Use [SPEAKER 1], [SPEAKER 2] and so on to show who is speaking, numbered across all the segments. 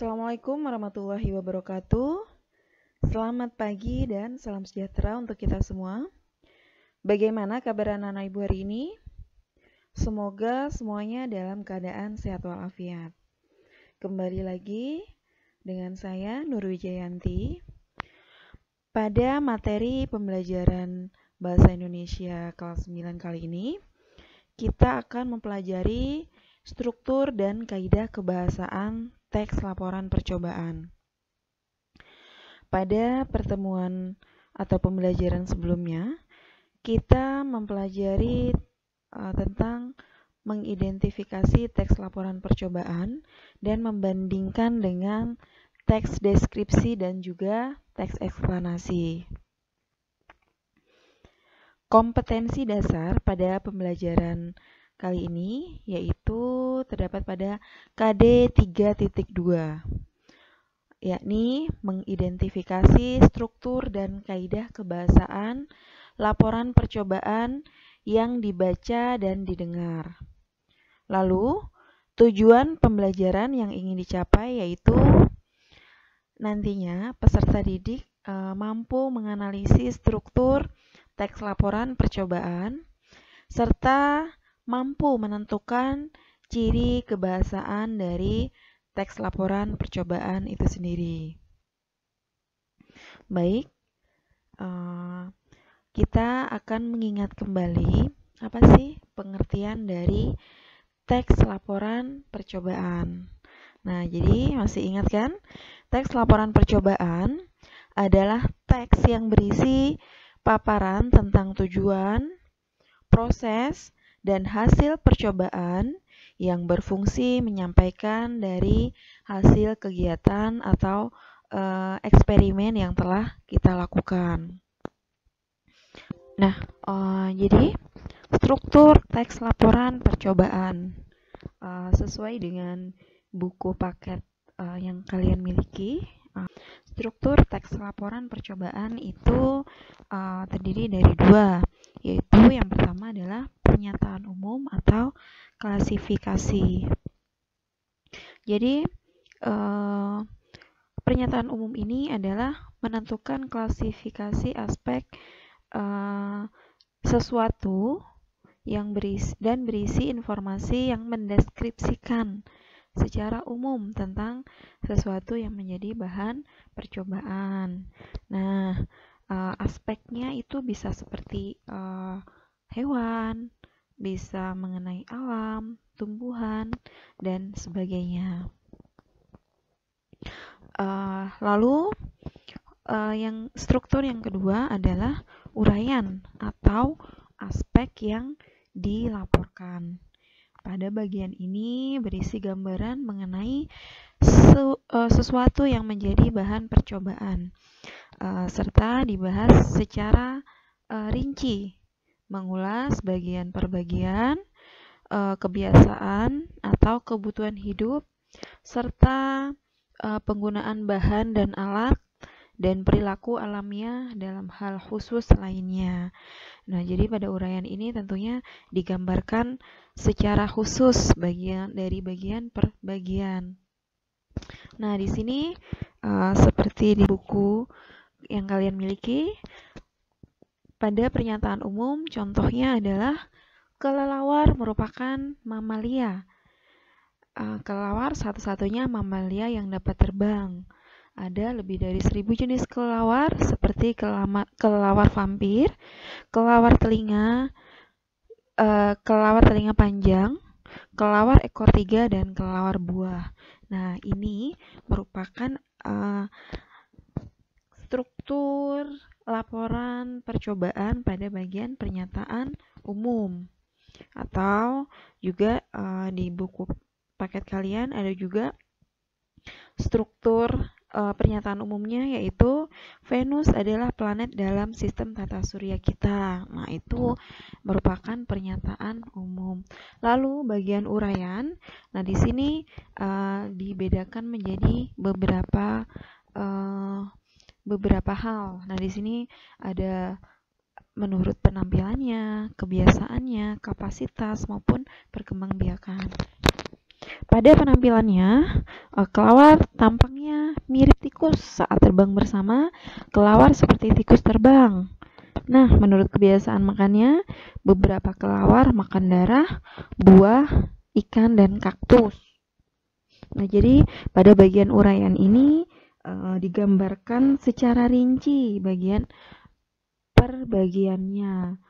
[SPEAKER 1] Assalamualaikum warahmatullahi wabarakatuh. Selamat pagi dan salam sejahtera untuk kita semua. Bagaimana kabar anak-anak ibu hari ini? Semoga semuanya dalam keadaan sehat walafiat. Kembali lagi dengan saya Nur Wijayanti pada materi pembelajaran Bahasa Indonesia kelas 9 kali ini. Kita akan mempelajari struktur dan kaidah kebahasaan teks laporan percobaan. Pada pertemuan atau pembelajaran sebelumnya, kita mempelajari tentang mengidentifikasi teks laporan percobaan dan membandingkan dengan teks deskripsi dan juga teks eksplanasi. Kompetensi dasar pada pembelajaran kali ini yaitu terdapat pada KD 3.2, yakni mengidentifikasi struktur dan kaidah kebahasaan laporan percobaan yang dibaca dan didengar. Lalu, tujuan pembelajaran yang ingin dicapai yaitu nantinya peserta didik mampu menganalisis struktur teks laporan percobaan serta mampu menentukan ciri kebahasaan dari teks laporan percobaan itu sendiri. Baik, kita akan mengingat kembali apa sih pengertian dari teks laporan percobaan. Nah, jadi masih ingat kan? Teks laporan percobaan adalah teks yang berisi paparan tentang tujuan, proses, dan hasil percobaan yang berfungsi menyampaikan dari hasil kegiatan atau eksperimen yang telah kita lakukan. Nah, jadi struktur teks laporan percobaan sesuai dengan buku paket yang kalian miliki. Struktur teks laporan percobaan itu terdiri dari dua, yaitu yang pertama adalah pernyataan umum atau klasifikasi. Jadi pernyataan umum ini adalah menentukan klasifikasi aspek sesuatu yang berisi informasi yang mendeskripsikan secara umum tentang sesuatu yang menjadi bahan percobaan. Nah, aspeknya itu bisa seperti hewan, bisa mengenai alam, tumbuhan, dan sebagainya. Lalu, yang struktur yang kedua adalah uraian atau aspek yang dilaporkan. Pada bagian ini berisi gambaran mengenai sesuatu yang menjadi bahan percobaan, serta dibahas secara rinci, mengulas bagian per bagian, kebiasaan atau kebutuhan hidup, serta penggunaan bahan dan alat, dan perilaku alamiah dalam hal khusus lainnya. Nah, jadi pada uraian ini tentunya digambarkan secara khusus bagian per bagian. Nah, di sini seperti di buku yang kalian miliki, pada pernyataan umum contohnya adalah kelelawar merupakan mamalia. Kelelawar satu-satunya mamalia yang dapat terbang. Ada lebih dari 1000 jenis kelelawar seperti kelelawar vampir, kelelawar telinga panjang, kelelawar ekor 3, dan kelelawar buah. Nah, ini merupakan struktur laporan percobaan pada bagian pernyataan umum. Atau juga di buku paket kalian ada juga struktur pernyataan umumnya, yaitu Venus adalah planet dalam sistem tata surya kita. Nah, itu merupakan pernyataan umum. Lalu bagian uraian, nah di sini dibedakan menjadi beberapa hal. Nah, di sini ada menurut penampilannya, kebiasaannya, kapasitas maupun perkembangbiakan. Pada penampilannya, Kelawar tampangnya mirip tikus saat terbang bersama. Kelawar seperti tikus terbang. Nah, menurut kebiasaan makannya, beberapa kelawar makan darah, buah, ikan, dan kaktus. Nah, jadi pada bagian uraian ini digambarkan secara rinci bagian per bagiannya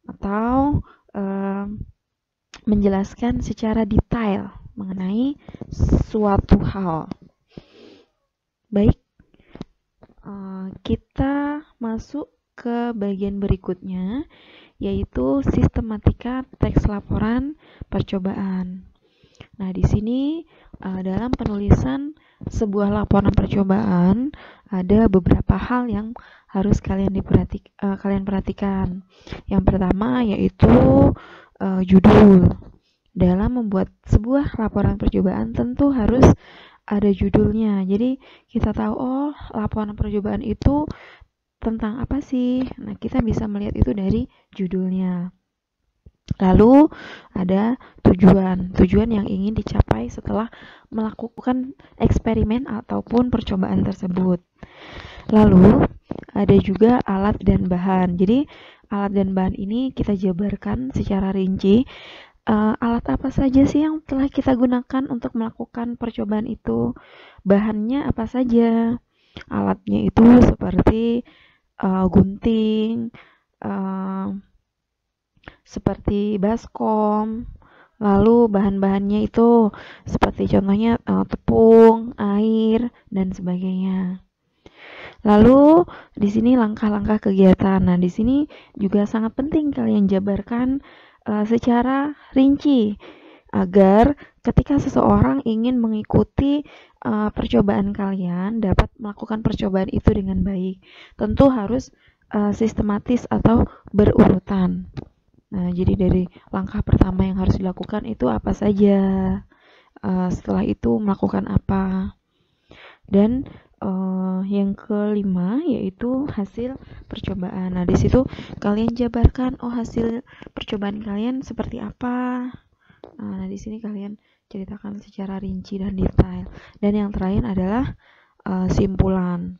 [SPEAKER 1] atau menjelaskan secara detail mengenai suatu hal. Baik, kita masuk ke bagian berikutnya, yaitu sistematika teks laporan percobaan. Nah, di sini dalam penulisan sebuah laporan percobaan ada beberapa hal yang harus kalian perhatikan. Yang pertama yaitu judul. Dalam membuat sebuah laporan percobaan tentu harus ada judulnya. Jadi kita tahu, oh, laporan percobaan itu tentang apa sih? Nah, kita bisa melihat itu dari judulnya. Lalu ada tujuan yang ingin dicapai setelah melakukan eksperimen ataupun percobaan tersebut. Lalu ada juga alat dan bahan. Jadi alat dan bahan ini kita jabarkan secara rinci. Alat apa saja sih yang telah kita gunakan untuk melakukan percobaan itu? Bahannya apa saja? Alatnya itu seperti gunting, seperti baskom, lalu bahan-bahannya itu seperti contohnya tepung, air, dan sebagainya. Lalu di sini langkah-langkah kegiatan. Nah, di sini juga sangat penting kalian jabarkan secara rinci agar ketika seseorang ingin mengikuti percobaan kalian dapat melakukan percobaan itu dengan baik. Tentu harus sistematis atau berurutan. Nah, jadi dari langkah pertama yang harus dilakukan itu apa saja, setelah itu melakukan apa, dan yang kelima yaitu hasil percobaan. Nah, di situ kalian jabarkan, oh, hasil percobaan kalian seperti apa. Nah, di sini kalian ceritakan secara rinci dan detail. Dan yang terakhir adalah simpulan.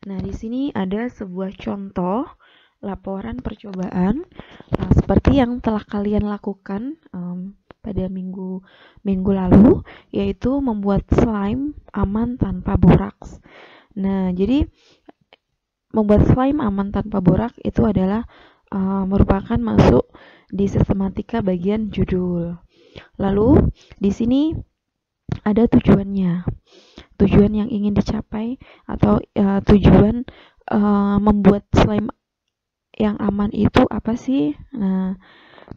[SPEAKER 1] Nah, di sini ada sebuah contoh laporan percobaan seperti yang telah kalian lakukan pada minggu lalu, yaitu membuat slime aman tanpa boraks. Nah, jadi membuat slime aman tanpa boraks itu adalah merupakan masuk di sistematika bagian judul. Lalu di sini ada tujuannya. Tujuan yang ingin dicapai atau tujuan membuat slime yang aman itu apa sih? Nah,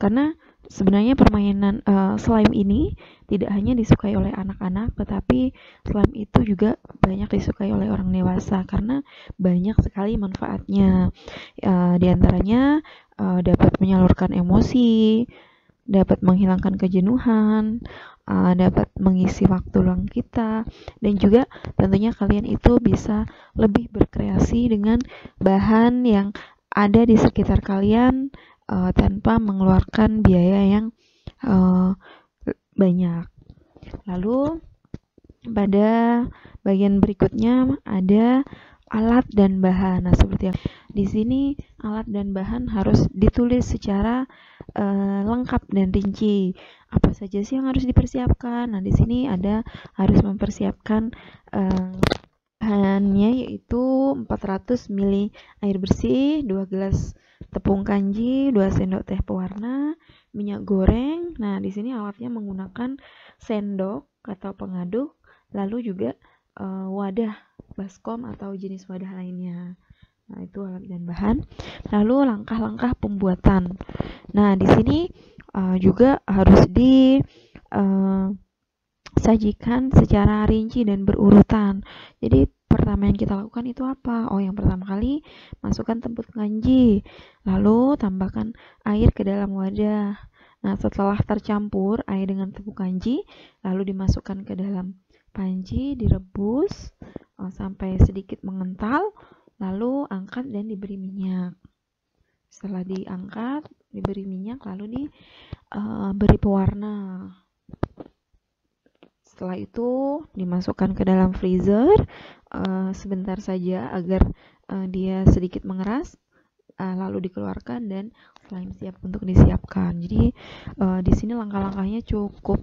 [SPEAKER 1] karena sebenarnya permainan slime ini tidak hanya disukai oleh anak-anak, tetapi slime itu juga banyak disukai oleh orang dewasa karena banyak sekali manfaatnya. Di antaranya dapat menyalurkan emosi, dapat menghilangkan kejenuhan, dapat mengisi waktu luang kita, dan juga tentunya kalian itu bisa lebih berkreasi dengan bahan yang ada di sekitar kalian tanpa mengeluarkan biaya yang banyak. Lalu pada bagian berikutnya ada alat dan bahan. Nah, seperti yang di sini alat dan bahan harus ditulis secara lengkap dan rinci. Apa saja sih yang harus dipersiapkan? Nah, di sini ada harus mempersiapkan bahannya yaitu 400 ml air bersih, 2 gelas tepung kanji, 2 sendok teh pewarna, minyak goreng. Nah, di sini alatnya menggunakan sendok atau pengaduk, lalu juga wadah baskom atau jenis wadah lainnya. Nah, itu alat dan bahan. Lalu langkah-langkah pembuatan. Nah, di sini juga harus sajikan secara rinci dan berurutan. Jadi pertama yang kita lakukan itu apa? Oh, yang pertama kali masukkan tepung kanji, lalu tambahkan air ke dalam wadah. Nah, setelah tercampur air dengan tepung kanji, lalu dimasukkan ke dalam panci, direbus sampai sedikit mengental, lalu angkat dan diberi minyak. Setelah diangkat, diberi minyak, lalu diberi pewarna. Setelah itu dimasukkan ke dalam freezer sebentar saja agar dia sedikit mengeras, lalu dikeluarkan dan slime siap untuk disiapkan. Jadi di sini langkah-langkahnya cukup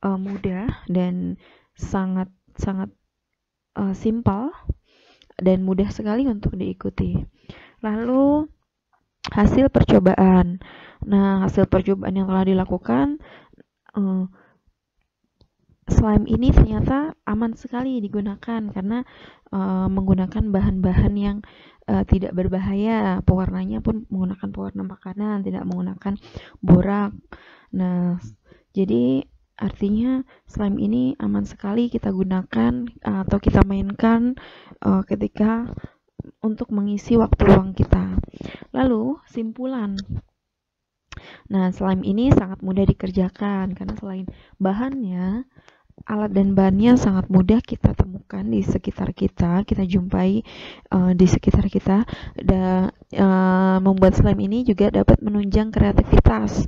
[SPEAKER 1] mudah dan sangat simpel dan mudah sekali untuk diikuti. Lalu hasil percobaan. Nah, hasil percobaan yang telah dilakukan, slime ini ternyata aman sekali digunakan karena menggunakan bahan-bahan yang tidak berbahaya. Pewarnanya pun menggunakan pewarna makanan, tidak menggunakan borak. Nah, jadi artinya slime ini aman sekali kita gunakan atau kita mainkan ketika untuk mengisi waktu luang kita. Lalu simpulan. Nah, slime ini sangat mudah dikerjakan karena selain bahannya, alat dan bahannya sangat mudah kita temukan di sekitar kita jumpai di sekitar kita. Dan membuat slime ini juga dapat menunjang kreativitas.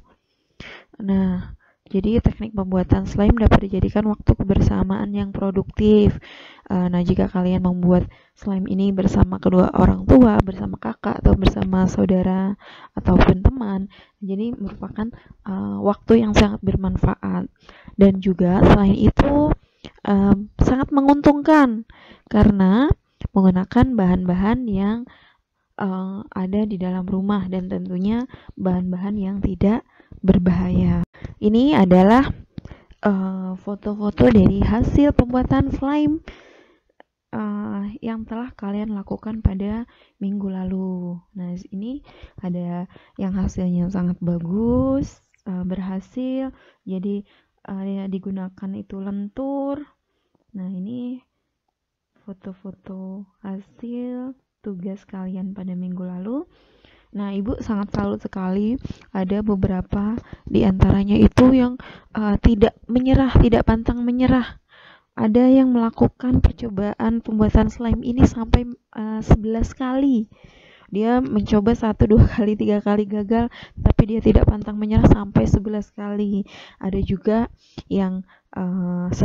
[SPEAKER 1] Nah, jadi teknik pembuatan slime dapat dijadikan waktu kebersamaan yang produktif. Nah, jika kalian membuat slime ini bersama kedua orang tua, bersama kakak, atau bersama saudara, ataupun teman, jadi merupakan waktu yang sangat bermanfaat. Dan juga selain itu sangat menguntungkan karena menggunakan bahan-bahan yang ada di dalam rumah dan tentunya bahan-bahan yang tidak berbahaya. Ini adalah foto-foto dari hasil pembuatan slime yang telah kalian lakukan pada minggu lalu. Nah, ini ada yang hasilnya sangat bagus, berhasil, jadi digunakan itu lentur. Nah, ini foto-foto hasil tugas kalian pada minggu lalu. Nah, Ibu sangat salut sekali, ada beberapa di antaranya itu yang tidak menyerah, tidak pantang menyerah. Ada yang melakukan percobaan pembuatan slime ini sampai 11 kali. Dia mencoba 1, 2 kali, 3 kali gagal, tapi dia tidak pantang menyerah sampai 11 kali. Ada juga yang 1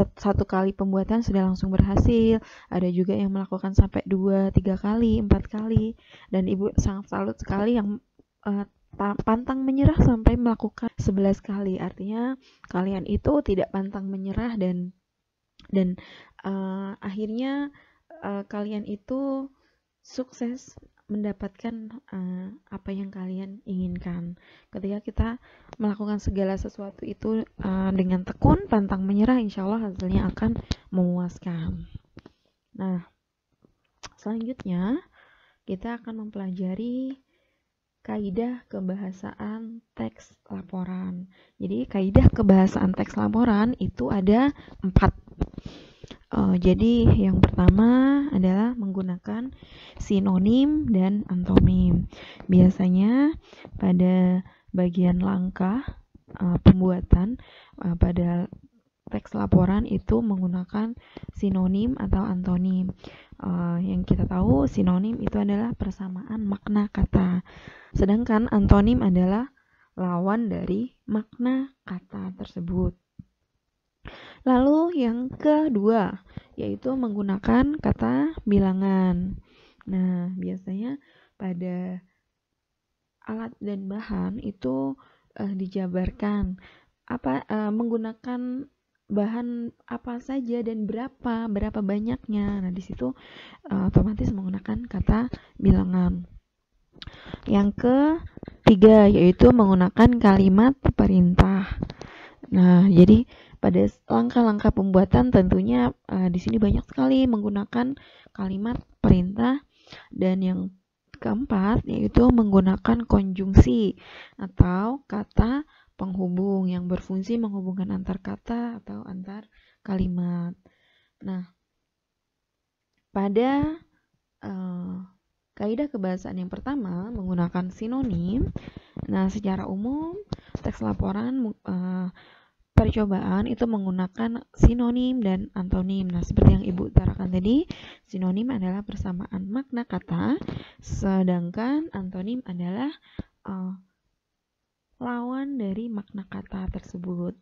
[SPEAKER 1] kali pembuatan sudah langsung berhasil. Ada juga yang melakukan sampai 2, 3 kali, 4 kali. Dan Ibu sangat salut sekali yang pantang menyerah sampai melakukan 11 kali. Artinya kalian itu tidak pantang menyerah dan akhirnya kalian itu sukses mendapatkan apa yang kalian inginkan. Ketika kita melakukan segala sesuatu itu dengan tekun, pantang menyerah, insya Allah hasilnya akan memuaskan. Nah, selanjutnya kita akan mempelajari kaidah kebahasaan teks laporan. Jadi kaidah kebahasaan teks laporan itu ada 4. Jadi yang pertama adalah menggunakan sinonim dan antonim. Biasanya pada bagian langkah pembuatan pada teks laporan itu menggunakan sinonim atau antonim. Yang kita tahu sinonim itu adalah persamaan makna kata, sedangkan antonim adalah lawan dari makna kata tersebut. Lalu yang kedua yaitu menggunakan kata bilangan. Nah, biasanya pada alat dan bahan itu dijabarkan menggunakan bahan apa saja dan berapa banyaknya. Nah, di situ otomatis menggunakan kata bilangan. Yang ketiga yaitu menggunakan kalimat perintah. Nah, jadi pada langkah-langkah pembuatan tentunya di sini banyak sekali menggunakan kalimat perintah. Dan yang keempat yaitu menggunakan konjungsi atau kata penghubung yang berfungsi menghubungkan antar kata atau antar kalimat. Nah, pada kaidah kebahasaan yang pertama menggunakan sinonim. Nah, secara umum teks laporan percobaan itu menggunakan sinonim dan antonim. Nah, seperti yang Ibu utarakan tadi, sinonim adalah persamaan makna kata, sedangkan antonim adalah lawan dari makna kata tersebut.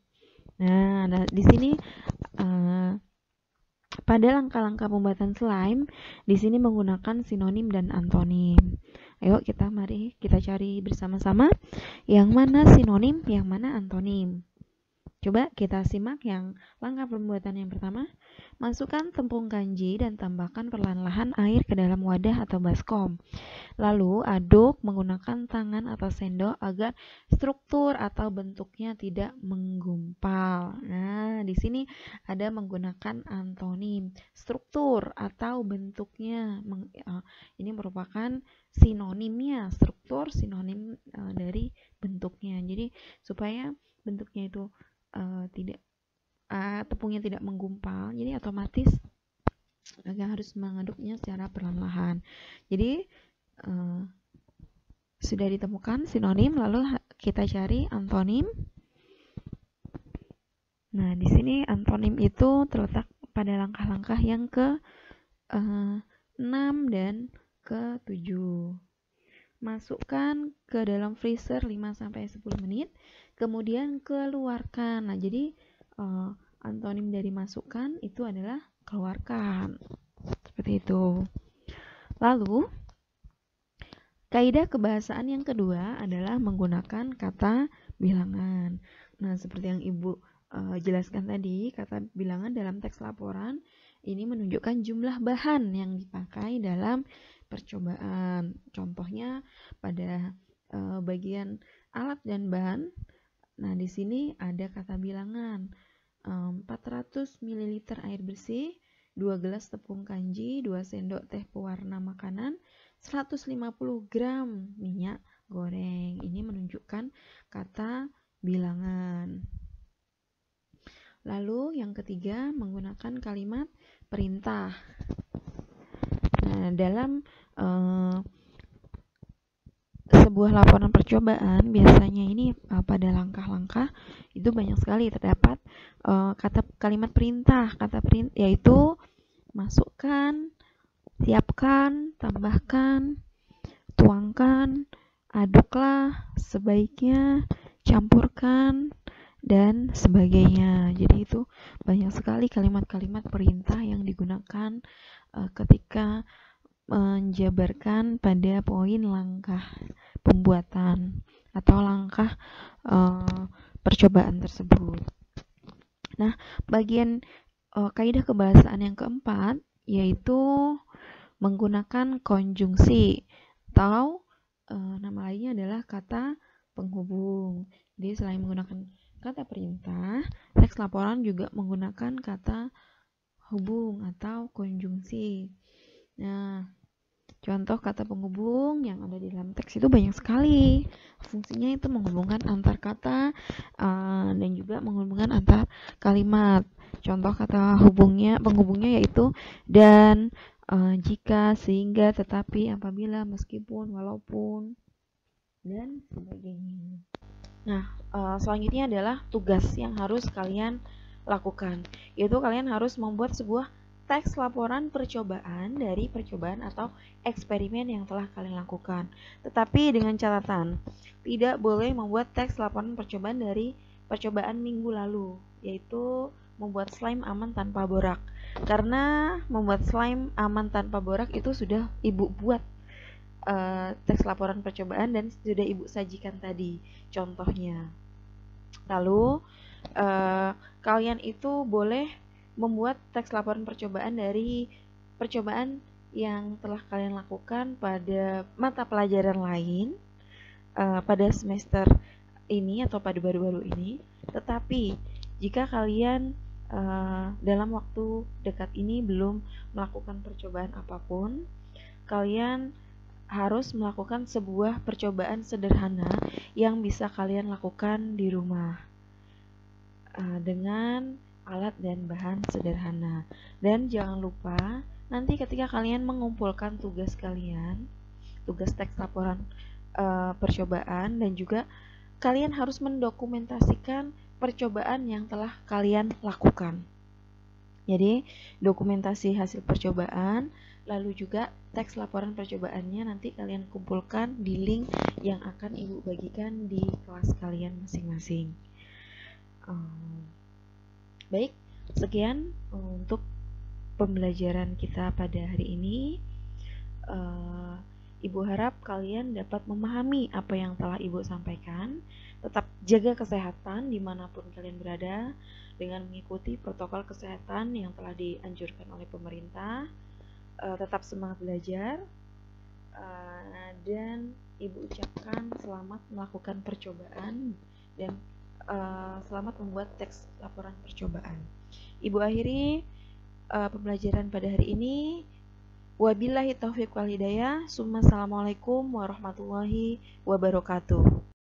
[SPEAKER 1] Nah di sini pada langkah-langkah pembuatan slime, di sini menggunakan sinonim dan antonim. Ayo mari kita cari bersama-sama yang mana sinonim, yang mana antonim. Coba kita simak yang langkah pembuatan yang pertama. Masukkan tepung kanji dan tambahkan perlahan-lahan air ke dalam wadah atau baskom. Lalu aduk menggunakan tangan atau sendok agar struktur atau bentuknya tidak menggumpal. Nah, di sini ada menggunakan antonim. Struktur atau bentuknya ini merupakan sinonimnya. Struktur sinonim dari bentuknya. Jadi supaya bentuknya itu tepungnya tidak menggumpal, jadi otomatis harus mengaduknya secara perlahan-lahan. Jadi sudah ditemukan sinonim, lalu kita cari antonim. Nah, di sini antonim itu terletak pada langkah-langkah yang ke-6 dan ke-7. Masukkan ke dalam freezer 5-10 menit, kemudian keluarkan. Nah, jadi antonim dari masukkan itu adalah keluarkan. Seperti itu. Lalu, kaidah kebahasaan yang kedua adalah menggunakan kata bilangan. Nah, seperti yang Ibu jelaskan tadi, kata bilangan dalam teks laporan ini menunjukkan jumlah bahan yang dipakai dalam percobaan. Contohnya pada bagian alat dan bahan. Nah, di sini ada kata bilangan 400 ml air bersih, 2 gelas tepung kanji, 2 sendok teh pewarna makanan, 150 gram minyak goreng. Ini menunjukkan kata bilangan. Lalu yang ketiga menggunakan kalimat perintah. Nah, dalam sebuah laporan percobaan biasanya ini pada langkah-langkah itu banyak sekali terdapat kalimat perintah, yaitu masukkan, siapkan, tambahkan, tuangkan, aduklah, sebaiknya, campurkan, dan sebagainya. Jadi itu banyak sekali kalimat-kalimat perintah yang digunakan ketika menjabarkan pada poin langkah pembuatan atau langkah percobaan tersebut. Nah, bagian kaidah kebahasaan yang keempat yaitu menggunakan konjungsi atau nama lainnya adalah kata penghubung. Jadi selain menggunakan kata perintah, teks laporan juga menggunakan kata hubung atau konjungsi. Nah, contoh kata penghubung yang ada di dalam teks itu banyak sekali. Fungsinya itu menghubungkan antar kata dan juga menghubungkan antar kalimat. Contoh kata penghubungnya yaitu dan, jika, sehingga, tetapi, apabila, meskipun, walaupun, dan sebagainya. Nah, selanjutnya adalah tugas yang harus kalian lakukan, yaitu kalian harus membuat sebuah teks laporan percobaan dari percobaan atau eksperimen yang telah kalian lakukan. Tetapi dengan catatan, tidak boleh membuat teks laporan percobaan dari percobaan minggu lalu, yaitu membuat slime aman tanpa borak. Karena membuat slime aman tanpa borak itu sudah Ibu buat teks laporan percobaan dan sudah Ibu sajikan tadi contohnya. Lalu kalian itu boleh membuat teks laporan percobaan dari percobaan yang telah kalian lakukan pada mata pelajaran lain pada semester ini atau pada baru-baru ini. Tetapi jika kalian dalam waktu dekat ini belum melakukan percobaan apapun, kalian harus melakukan sebuah percobaan sederhana yang bisa kalian lakukan di rumah dengan alat dan bahan sederhana. Dan jangan lupa nanti ketika kalian mengumpulkan tugas kalian, tugas teks laporan percobaan, dan juga kalian harus mendokumentasikan percobaan yang telah kalian lakukan. Jadi dokumentasi hasil percobaan, lalu juga teks laporan percobaannya nanti kalian kumpulkan di link yang akan Ibu bagikan di kelas kalian masing-masing. Baik, sekian untuk pembelajaran kita pada hari ini. Ibu harap kalian dapat memahami apa yang telah Ibu sampaikan. Tetap jaga kesehatan dimanapun kalian berada dengan mengikuti protokol kesehatan yang telah dianjurkan oleh pemerintah. Tetap semangat belajar, dan Ibu ucapkan selamat melakukan percobaan dan selamat membuat teks laporan percobaan. Ibu akhiri pembelajaran pada hari ini. Wabillahi taufiq wal hidayah. Assalamualaikum warahmatullahi wabarakatuh.